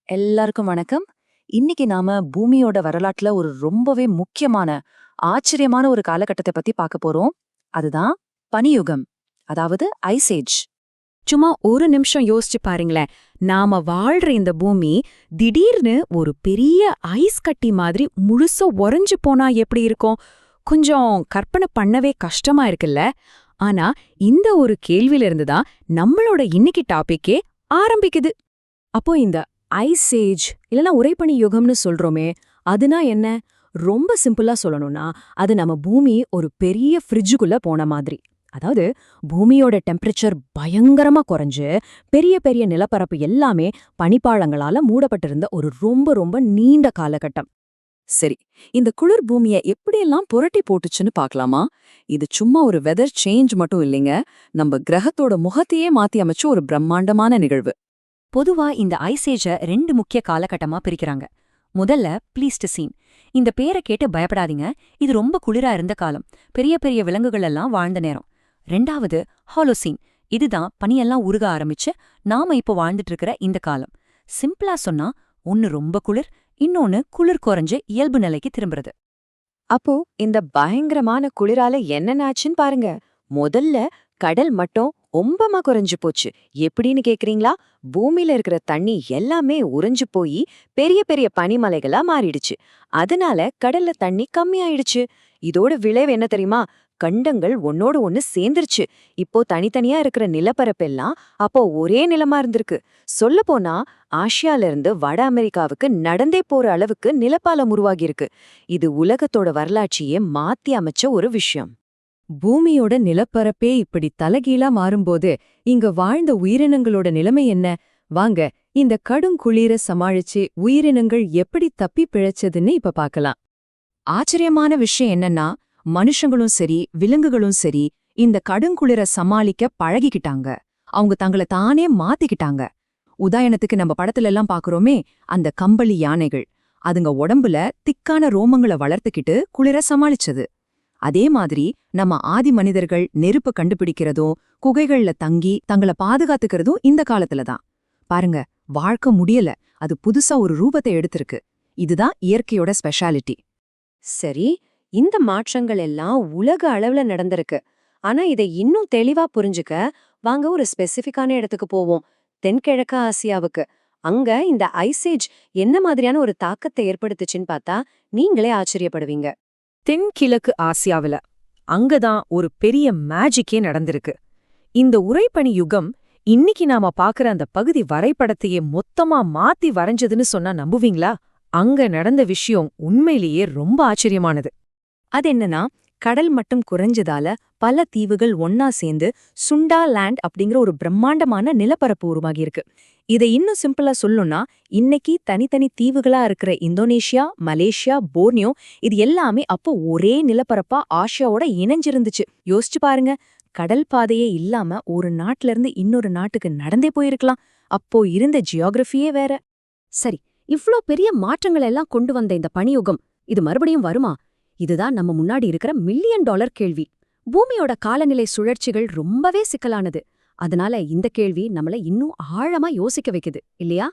எல்லாருக்கும் வணக்கம். இன்னைக்கு நாம பூமியோட வரலாற்றுல ஒரு ரொம்பவே முக்கியமான, ஆச்சரியமான ஒரு காலகட்டத்தை பத்தி பார்க்க போறோம். அதுதான் பனியுகம், அதாவது ஐஸ் ஏஜ். சும்மா ஒரு நிமிஷம் யோசிச்சு பாருங்களேன். நாம வாழ்ற இந்த பூமி திடீர்னு ஒரு பெரிய ஐஸ் கட்டி மாதிரி முழுசா உறைஞ்சு போனா எப்படி இருக்கும்? கொஞ்சம் கற்பனை பண்ணவே கஷ்டமா இருக்குல்ல? ஆனா இந்த ஒரு கேள்வியில இருந்து தான் நம்மளோட இன்னைக்கு டாபிக்கே ஆரம்பிக்குது. அப்போ இந்த ஐஸ் ஏஜ் இல்லனா உறைபனி யுகம்னு சொல்றோமே, அதுனா என்ன? ரொம்ப சிம்பிளா சொல்லணும்னா, அது நம்ம பூமி ஒரு பெரிய ஃப்ரிட்ஜுக்குள்ள போன மாதிரி. அதாவது பூமியோட டெம்பரேச்சர் பயங்கரமா குறைஞ்சு பெரிய பெரிய நிலப்பரப்பு எல்லாமே பனிப்பாளங்களால மூடப்பட்டிருந்த ஒரு ரொம்ப ரொம்ப நீண்ட காலகட்டம். சரி, இந்த குளிர் பூமிய எப்படியெல்லாம் புரட்டி போட்டுச்சுன்னு பார்க்கலாமா? இது சும்மா ஒரு வெதர் சேஞ்ச் மட்டும் இல்லைங்க, நம்ம கிரகத்தோட முகத்தையே மாத்தி அமைச்ச ஒரு பிரம்மாண்டமான நிகழ்வு. பொதுவா இந்த ஐஸ் ஏஜ 2 முக்கிய காலகட்டமா பிரிக்கிறாங்க. முதல்ல ப்ளீஸ்டசீன். இந்த பேரை கேட்டு பயப்படாதீங்க, இது ரொம்ப குளிரா இருந்த காலம், பெரிய பெரிய விலங்குகள் எல்லாம் வாழ்ந்த நேரம். 2வது ஹாலோசீன். இதுதான் பனியெல்லாம் உருக ஆரம்பிச்சு நாம இப்போ வாழ்ந்துட்டு இருக்கிற இந்த காலம். சிம்பிளா சொன்னா, ஒன்னு ரொம்ப குளிர், இன்னொன்னு குளிர் குறைஞ்சு இயல்பு நிலைக்கு திரும்புறது. அப்போ இந்த பயங்கரமான குளிரால என்னென்னாச்சுன்னு பாருங்க. முதல்ல கடல் மட்டம் ஒம்பமா குறைஞ்சு போச்சு. எப்படின்னு கேக்குறீங்களா? பூமியில இருக்கிற தண்ணி எல்லாமே உறைஞ்சு போய் பெரிய பெரிய பனிமலைகளா மாறிடுச்சு. அதனால கடல்ல தண்ணி கம்மியாயிடுச்சு. இதோட விளைவு என்ன தெரியுமா? கண்டங்கள் ஒன்னோட ஒன்னு சேர்ந்துருச்சு. இப்போ தனித்தனியா இருக்கிற நிலப்பரப்பெல்லாம் அப்போ ஒரே நிலமா இருந்திருக்கு. சொல்ல போனா ஆசியால இருந்து வட அமெரிக்காவுக்கு நடந்தே போற அளவுக்கு நிலப்பாலம் உருவாகியிருக்கு. இது உலகத்தோட வரலாற்றையே மாத்தி அமைச்ச ஒரு விஷயம். பூமியோட நிலப்பரப்பே இப்படி தலகீழா மாறும்போது இங்க வாழ்ந்த உயிரினங்களோட நிலைமை என்ன? வாங்க, இந்த கடுங்குளிர சமாளிச்சு உயிரினங்கள் எப்படி தப்பி பிழைச்சதுன்னு இப்ப பார்க்கலாம். ஆச்சரியமான விஷயம் என்னன்னா, மனுஷங்களும் சரி விலங்குகளும் சரி இந்த கடுங்குளிர சமாளிக்க பழகிக்கிட்டாங்க. அவங்க தங்களை தானே மாத்திக்கிட்டாங்க. உதாரணத்துக்கு நம்ம படத்துல எல்லாம் பாக்குறோமே, அந்த கம்பளி யானைகள், அதுங்க உடம்புல திக்கான ரோமங்களை வளர்த்துக்கிட்டு குளிர சமாளிச்சது. அதே மாதிரி நம்ம ஆதி மனிதர்கள் நெருப்பு கண்டுபிடிக்கிறதும் குகைகள்ல தங்கி தங்கள பாதுகாத்துக்கிறதும் இந்த காலத்துல தான். பாருங்க, வாழ்க்கை முடியல, அது புதுசா ஒரு ரூபத்தை எடுத்திருக்கு. இதுதான் இயற்கையோட ஸ்பெஷாலிட்டி. சரி, இந்த மாற்றங்கள் எல்லாம் உலக அளவுல நடந்திருக்கு. ஆனா இதை இன்னும் தெளிவா புரிஞ்சுக்க வாங்க ஒரு ஸ்பெசிஃபிக்கான இடத்துக்கு போவோம். தென்கிழக்கு ஆசியாவுக்கு. அங்க இந்த ஐசேஜ் என்ன மாதிரியான ஒரு தாக்கத்தை ஏற்படுத்துச்சுன்னு பார்த்தா நீங்களே ஆச்சரியப்படுவீங்க. தென்கிழக்கு ஆசியாவில அங்கதான் ஒரு பெரிய மேஜிக்கே நடந்திருக்கு. இந்த உறைபனி யுகம் இன்னைக்கு நாம பாக்குற அந்த பகுதி வரைபடத்தையே மொத்தமா மாத்தி வரைஞ்சதுன்னு சொன்னா நம்புவீங்களா? அங்க நடந்த விஷயம் உண்மையிலேயே ரொம்ப ஆச்சரியமானது. அது என்னன்னா, கடல் மட்டம் குறைஞ்சதால பல தீவுகள் ஒன்னா சேர்ந்து சுண்டா லேண்ட் அப்படிங்கிற ஒரு பிரம்மாண்டமான நிலப்பரப்பு உருவாகியிருக்கு. இதை இன்னும் சிம்பிளா சொல்லணும்னா, இன்னைக்கு தனித்தனி தீவுகளா இருக்கிற இந்தோனேஷியா, மலேசியா, போர்னியோ, இது எல்லாமே அப்போ ஒரே நிலப்பரப்பா ஆசியாவோட இணைஞ்சிருந்துச்சு. யோசிச்சு பாருங்க, கடல் பாதையே இல்லாம ஒரு நாட்டுல இருந்து இன்னொரு நாட்டுக்கு நடந்தே போயிருக்கலாம். அப்போ இருந்த ஜியோகிரபியே வேற. சரி, இவ்ளோ பெரிய மாற்றங்கள் எல்லாம் கொண்டு வந்த இந்த பனியுகம் இது மறுபடியும் வருமா? இதுதான் நம்ம முன்னாடி இருக்கிற $1,000,000 கேள்வி. பூமியோட காலநிலை சுழற்சிகள் ரொம்பவே சிக்கலானது. அதனால இந்த கேள்வி நம்மள இன்னும் ஆழமா யோசிக்க வைக்குது, இல்லையா?